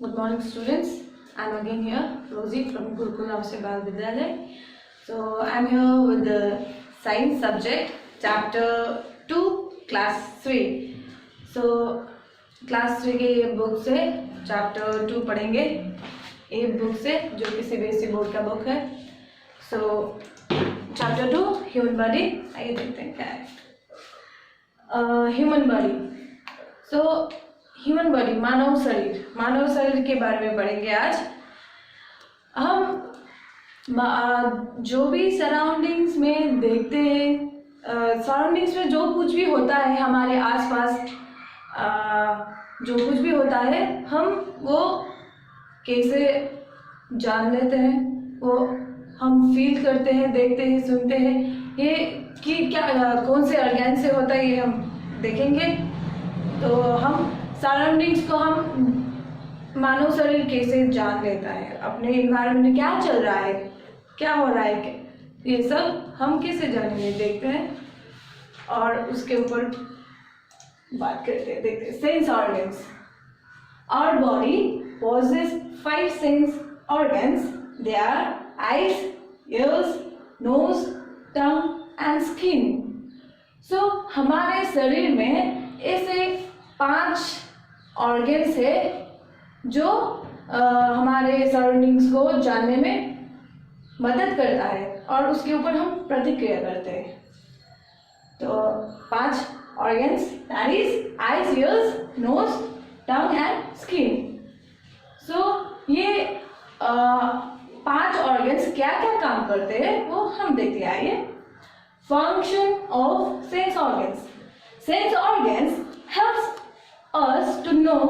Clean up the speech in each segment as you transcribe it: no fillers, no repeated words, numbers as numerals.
Good morning, students. I'm again here, Rosie from Gurukul Avasya Bal Vidyalaya. So I'm here with the science subject, chapter 2, class 3. So class 3 के ये book से chapter 2 पढ़ेंगे, ये book से जो कि CBSE board का book है. So chapter 2, human body. आइए देखते हैं क्या है. Human body. So human body, मानव शरीर के बारे में पढ़ेंगे आज. हम जो भी सराउंडिंग्स में देखते हैं, सराउंडिंग्स में जो कुछ भी होता है हमारे आसपास, जो कुछ भी होता है हम वो कैसे जान लेते हैं, वो हम फील करते हैं, देखते हैं, सुनते हैं. ये कि क्या कौन से ऑर्गन से होता है ये हम देखेंगे. तो हम सराउंडिंग्स को हम मानव शरीर कैसे जान लेता है, अपने इन्वायरमेंट में क्या चल रहा है, क्या हो रहा है, ये सब हम कैसे जानेंगे, देखते हैं और उसके ऊपर बात करते हैं. देखते हैं sense organs. Our body possesses 5 sense organs. They are eyes, ears, nose, tongue and skin. So हमारे शरीर में ऐसे 5 ऑर्गन्स है जो हमारे सराउंडिंग्स को जानने में मदद करता है और उसके ऊपर हम प्रतिक्रिया करते हैं. तो 5 organs, that is eyes, ears, nose, tongue and skin. So ये 5 ऑर्गन्स क्या क्या काम करते हैं वो हम देखते आइए. Function of sense organs. Sense organs helps us to know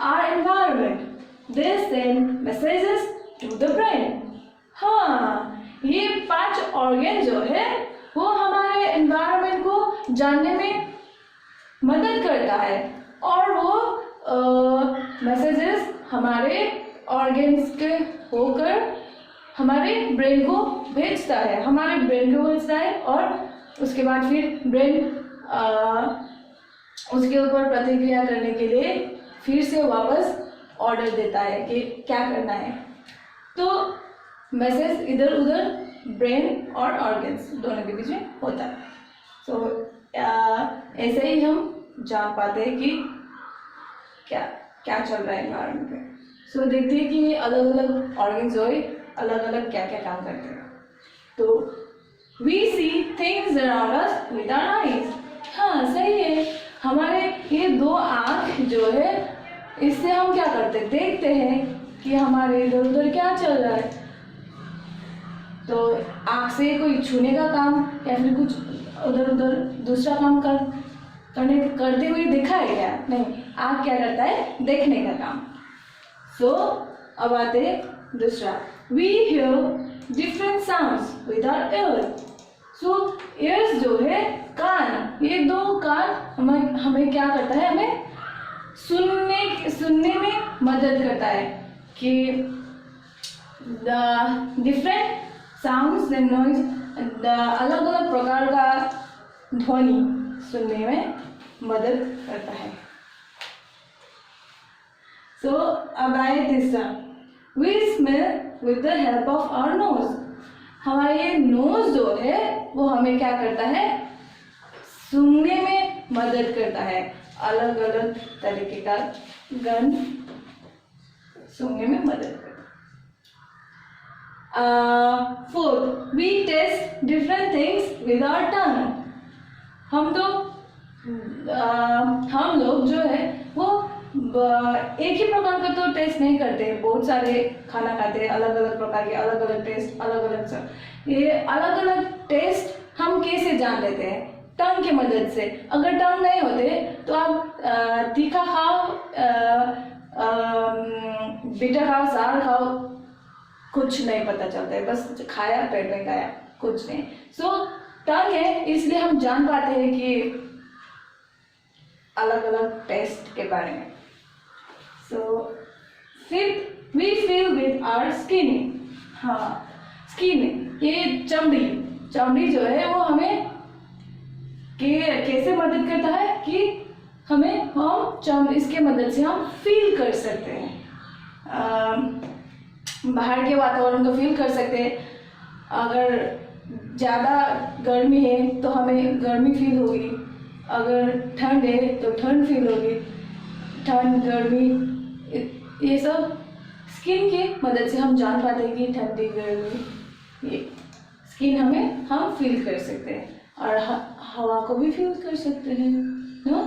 our environment. They send messages to the brain. हाँ, ये 5 ऑर्गन जो है वो हमारे एनवायरनमेंट को जानने में मदद करता है और वो मैसेजेस हमारे ऑर्गन्स के होकर हमारे ब्रेन को भेजता है, और उसके बाद फिर ब्रेन उसके ऊपर प्रतिक्रिया करने के लिए फिर से वापस ऑर्डर देता है कि क्या करना है. तो मैसेज इधर उधर ब्रेन और ऑर्गन्स दोनों के बीच में होता है. सो ऐसे ही हम जान पाते हैं कि क्या क्या चल रहा है एनवायरनमेंट में. सो देखते हैं कि अलग अलग ऑर्गन्स जो है अलग अलग क्या क्या काम करते हैं. तो we see things around us with our eyes. हाँ, सही है. हमारे ये 2 आँख जो है इससे हम क्या करते हैं, देखते हैं कि हमारे इधर उधर क्या चल रहा है. तो आँख से कोई छूने का काम या फिर कुछ उधर उधर दूसरा काम करते हुए दिखा है क्या? नहीं, आँख क्या करता है, देखने का काम. सो अब आते हैं दूसरा. We hear different sounds with our ears. So ears जो है कान, ये 2 कान हमें क्या करता है, हमें सुनने में मदद करता है कि डिफरेंट साउंड्स एंड नॉइज, अलग अलग प्रकार का ध्वनि सुनने में मदद करता है. सो अब आए तीसरा. We smell with the help of our nose. हमारे ये नोज जो है वो हमें क्या करता है, सूंघने में मदद करता है. अलग अलग तरीके का गंध सूंघने में मदद करता है. Fourth, we taste different things with our tongue. हम लोग जो है वो एक ही प्रकार का तो टेस्ट नहीं करते, बहुत सारे खाना खाते हैं, अलग अलग प्रकार के अलग अलग टेस्ट, अलग अलग सब. ये अलग अलग टेस्ट हम कैसे जान लेते हैं, टंग की मदद से. अगर टंग नहीं होते तो आप तीखा खाओ, मीठा खाओ, सार खाओ, कुछ नहीं पता चलता है, बस खाया पेट में गया, कुछ नहीं. सो टंग है इसलिए हम जान पाते हैं कि अलग अलग टेस्ट के बारे में. So fifth, we feel with our skin. हाँ, स्किन ये चमड़ी जो है वो हमें कैसे मदद करता है कि हम इसके मदद से हम फील कर सकते हैं. बाहर के वातावरण को फील कर सकते हैं। अगर ज़्यादा गर्मी है तो हमें गर्मी फील होगी, अगर ठंड है तो ठंड फील होगी। ठंड, गर्मी, ये सब स्किन की मदद से हम जान पाते हैं कि ठंडी, गर्मी, ये स्किन हम फील कर सकते हैं और हवा को भी फील कर सकते हैं ना।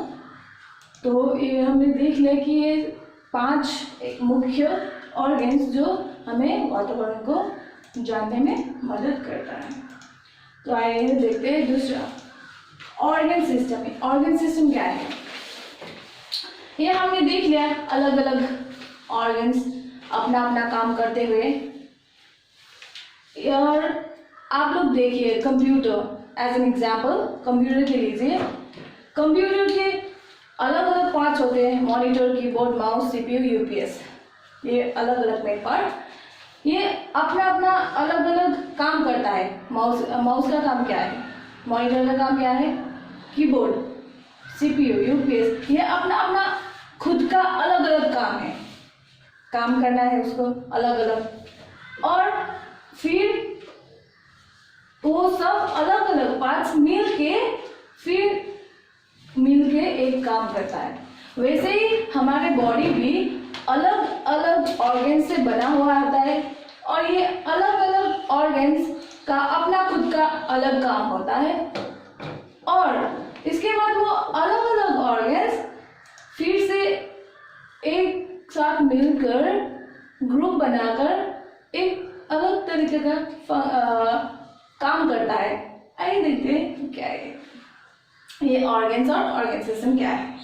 तो ये हमने देख लिया कि ये 5 मुख्य ऑर्गन्स जो हमें वातावरण को जानने में मदद करता है। तो आइए देखते हैं दूसरा ऑर्गन सिस्टम। ऑर्गन सिस्टम क्या है? ये हमने देख लिया अलग अलग ऑर्गन्स अपना अपना काम करते हुए। और आप लोग देखिए computer as an example, computer के लीजिए। कंप्यूटर के अलग अलग पार्ट्स होते हैं, monitor, keyboard, mouse, CPU, UPS, ये अलग अलग में पार्ट, ये अपना अपना अलग अलग काम करता है। माउस का काम क्या है, मॉनिटर का काम क्या है, कीबोर्ड, सीपीयू, यूपीएस, ये अपना अपना खुद का अलग अलग काम है, काम करना है उसको अलग अलग। और फिर वो सब अलग अलग पार्ट्स मिल के एक काम करता है। वैसे ही हमारे बॉडी भी अलग अलग ऑर्गन्स से बना हुआ आता है और ये अलग अलग ऑर्गन्स का अपना खुद का अलग काम होता है। और इसके बाद वो अलग अलग ऑर्गन्स फिर से एक साथ मिलकर ग्रुप बनाकर एक अलग तरीके का काम करता है। आइए देखते हैं क्या है ये ऑर्गन्स और ऑर्गन सिस्टम क्या है।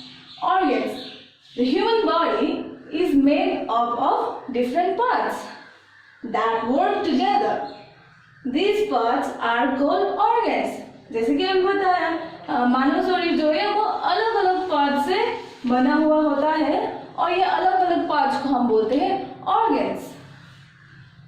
Organs, the human body is made up of different parts that work together. These parts are called organs. जैसे कि हमने बताया मानव शरीर जो है वो अलग अलग पार्ट से बना हुआ होता है और ये अलग अलग पार्ट्स को हम बोलते हैं ऑर्गन्स।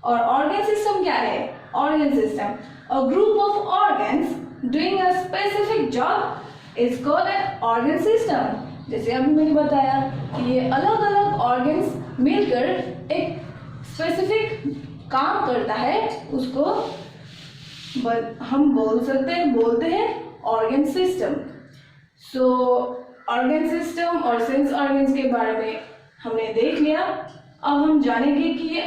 और ऑर्गन सिस्टम क्या है? Organ system, a group of organs doing a specific job is called an organ system. जैसे अभी मैंने बताया कि ये अलग अलग ऑर्गन्स मिलकर एक स्पेसिफिक काम करता है, उसको हम बोलते हैं ऑर्गन सिस्टम। सो ऑर्गन सिस्टम और सेंस ऑर्गन्स के बारे में हमने देख लिया। अब हम जानेंगे कि ये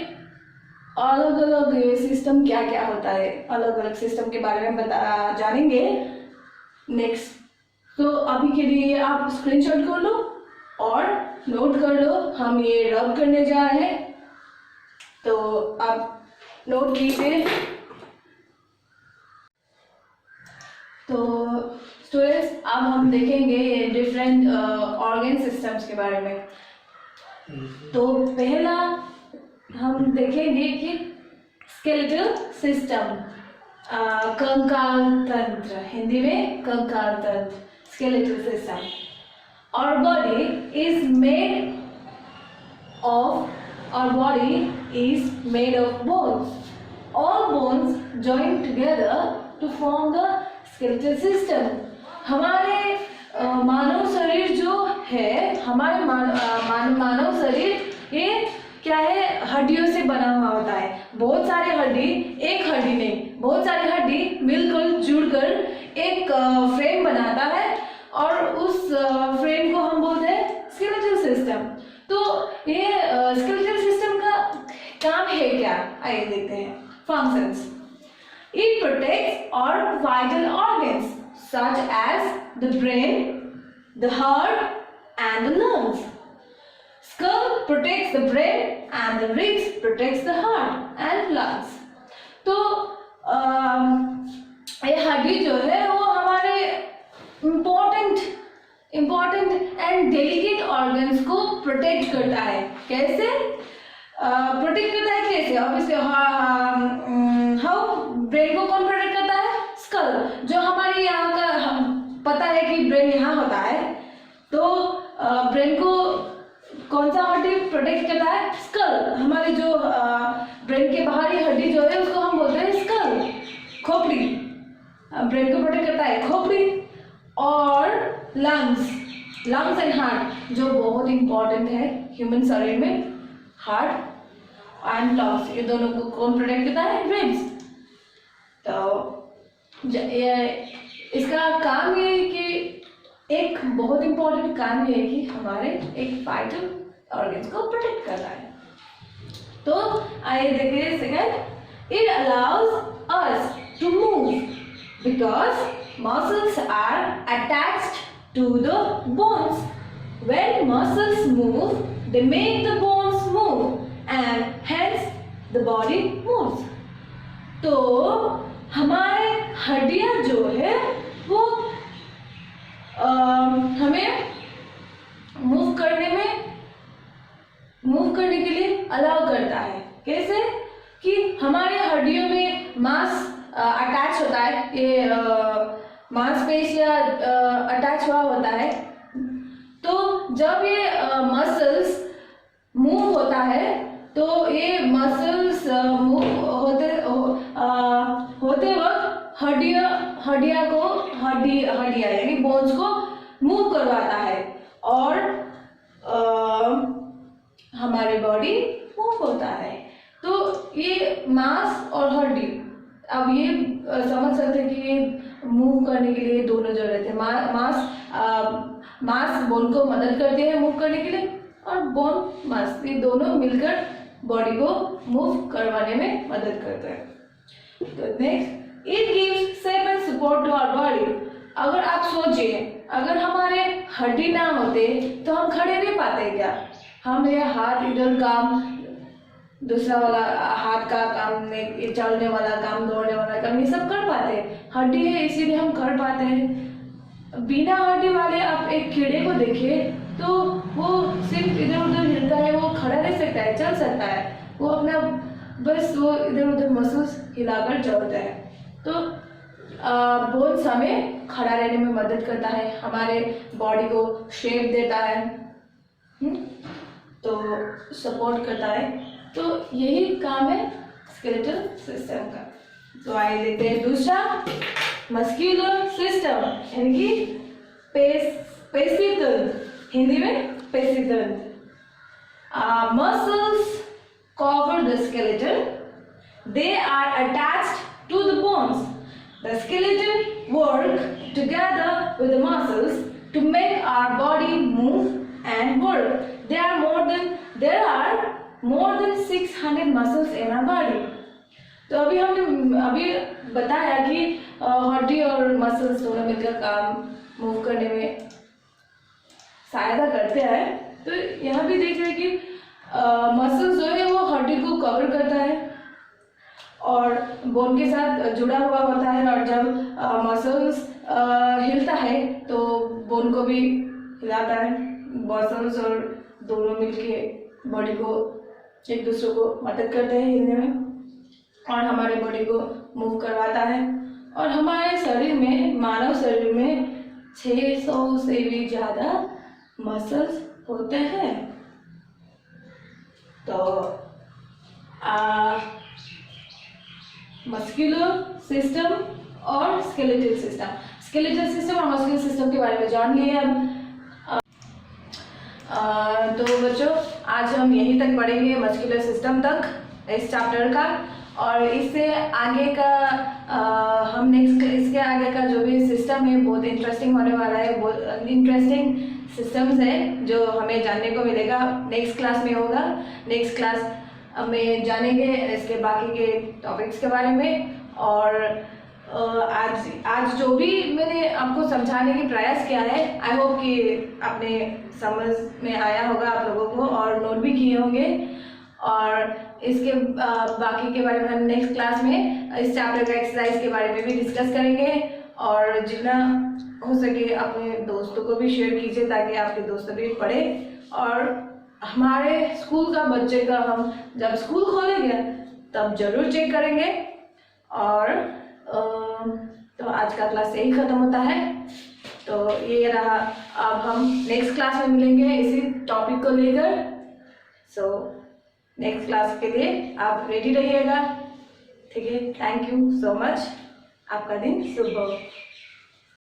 अलग अलग सिस्टम क्या क्या होता है, अलग अलग सिस्टम के बारे में जानेंगे नेक्स्ट। तो अभी के लिए आप स्क्रीनशॉट कर लो और नोट कर लो, हम ये रब करने जा रहे हैं, तो आप नोट कीजिए। तो स्टूडेंट्स अब हम देखेंगे डिफरेंट ऑर्गन सिस्टम्स के बारे में। तो पहला हम देखेंगे कि स्केलेटल सिस्टम, कंकाल तंत्र, हिंदी में कंकाल तंत्र, skeletal system. Our body is made of bones. All bones join together to form the skeletal system. हमारे मानव शरीर जो है, हमारे मानव शरीर ये क्या है, हड्डियों से बना हुआ होता है। बहुत सारे हड्डी, एक हड्डी नहीं, बहुत सारी हड्डी मिलकर जुड़कर एक फ्रेम बनाता है और उस फ्रेम को हम बोलते हैं स्केलेटल सिस्टम। तो ये स्केलेटल सिस्टम का काम है क्या, आइए देखते हैं। Functions, it protects our vital organs such as the brain, the heart and the lungs. Skull protects the brain and the ribs protects the heart and lungs. तो ये हड्डी जो है वो हमारे इम्पोर्टेंट एंड डेलिकेट ऑर्गन्स को protect करता है। कैसे प्रोटेक्ट करता है? कैसे? ऑब्वियसली हाउ ब्रेन को कौन प्रोटेक्ट करता है? स्कल, जो हमारे यहाँ का पता है कि ब्रेन यहाँ होता है, तो ब्रेन को कौन सा हड्डी प्रोटेक्ट करता है? स्कल। हमारे जो ब्रेन के बाहरी हड्डी जो है उसको हम बोलते हैं स्कल, खोपड़ी। ब्रेन को प्रोटेक्ट करता है खोपड़ी। और लंग्स एंड हार्ट, जो बहुत इंपॉर्टेंट है ह्यूमन शरीर में, हार्ट एंड लॉक्स, ये दोनों को कौन प्रोटेक्ट करता है? रिब्स। तो इसका काम ये है कि एक बहुत इंपॉर्टेंट काम ये है कि हमारे एक वाइटल ऑर्गन्स को प्रोटेक्ट करना है। तो आइए देखिए second, it allows us to move because muscles are attached to the bones. When muscles move they make the bones move and hence the body moves. तो हमारे हड्डियां जो है वो हमें मूव करने के लिए अलाउ करता है। कैसे? कि हमारे हड्डियों में मांस अटैच होता है, ये मांसपेशियां अटैच हुआ होता है। तो जब ये मसल्स मूव होता है तो ये मसल्स मूव होते वक्त हड्डियां यानी बोन्स को मूव करवाता है और हमारी बॉडी मूव होता है। तो ये मांस और हड्डी, अब ये समझ सकते हैं कि ये मूव करने के लिए दोनों जरूरत है। मांस बोन को मदद करते हैं मूव करने के लिए और बोन मांस, ये दोनों मिलकर बॉडी को मूव करवाने में मदद करते हैं। तो next, it gives shape and support to our body. अगर आप सोचिए, अगर हमारे हड्डी ना होते तो हम खड़े नहीं पाते क्या? हम ये हाथ इधर काम, दूसरा वाला हाथ का काम में, ये चलने वाला काम, दौड़ने वाला काम, ये सब कर पाते हैं। हड्डी है इसीलिए हम कर पाते हैं। बिना हड्डी वाले आप एक कीड़े को देखिए तो वो सिर्फ इधर उधर हिलता है, वो खड़ा रह सकता है, चल सकता है, वो अपना बस वो इधर उधर मसल्स हिलाकर चलता है। तो बोन्स हमें खड़ा रहने में मदद करता है, हमारे बॉडी को शेप देता है, तो सपोर्ट करता है। तो यही काम है स्केलेटल सिस्टम का। तो आइए देखते हैं दूसरा, मस्कुलर सिस्टम यानी कि पेशीतंत्र, हिंदी में पेशीतंत्र। Muscles cover the skeleton. They are attached to the bones. The skeleton work together with the muscles to make our body move and work. There are more than 600 muscles in our body. तो अभी बताया कि हड्डी और muscles दोनों मिलकर काम move करने में सहायता करते हैं। तो यहाँ भी देख रहे हैं कि मसल्स जो है वो हड्डी को कवर करता है और बोन के साथ जुड़ा हुआ होता है, और जब मसल्स हिलता है तो बोन को भी हिलाता है। मसल्स और दोनों मिलके बॉडी को एक दूसरे को मदद करते हैं हिलने में और हमारे बॉडी को मूव करवाता है। और हमारे शरीर में, मानव शरीर में 600 से भी ज़्यादा मसल्स होते हैं। तो मस्कुलर सिस्टम और स्केलेटल सिस्टम और मस्कुलर सिस्टम के बारे में जान लिए अब। तो बच्चों, आज हम यहीं तक पढ़ेंगे मस्कुलर सिस्टम तक इस चैप्टर का, और इससे आगे का हम इसके आगे का जो भी सिस्टम है बहुत इंटरेस्टिंग होने वाला है। बहुत इंटरेस्टिंग सिस्टम्स है जो हमें जानने को मिलेगा, नेक्स्ट क्लास में होगा। नेक्स्ट क्लास में जानेंगे इसके बाकी के टॉपिक्स के बारे में। और आज जो भी मैंने आपको समझाने की प्रयास किया है, आई होप कि आपने समझ में आया होगा आप लोगों को और नोट भी किए होंगे। और इसके बाकी के बारे में हम नेक्स्ट क्लास में इस चैप्टर का एक्सरसाइज के बारे में भी डिस्कस करेंगे। और जितना हो सके अपने दोस्तों को भी शेयर कीजिए ताकि आपके दोस्त भी पढ़े। और हमारे स्कूल का बच्चे का हम जब स्कूल खोलेंगे तब जरूर चेक करेंगे। और तो आज का क्लास यही ख़त्म होता है। तो ये रहा, अब हम नेक्स्ट क्लास में मिलेंगे इसी टॉपिक को लेकर। सो नेक्स्ट क्लास के लिए आप रेडी रहिएगा, ठीक है। थैंक यू सो मच, आपका दिन शुभ हो।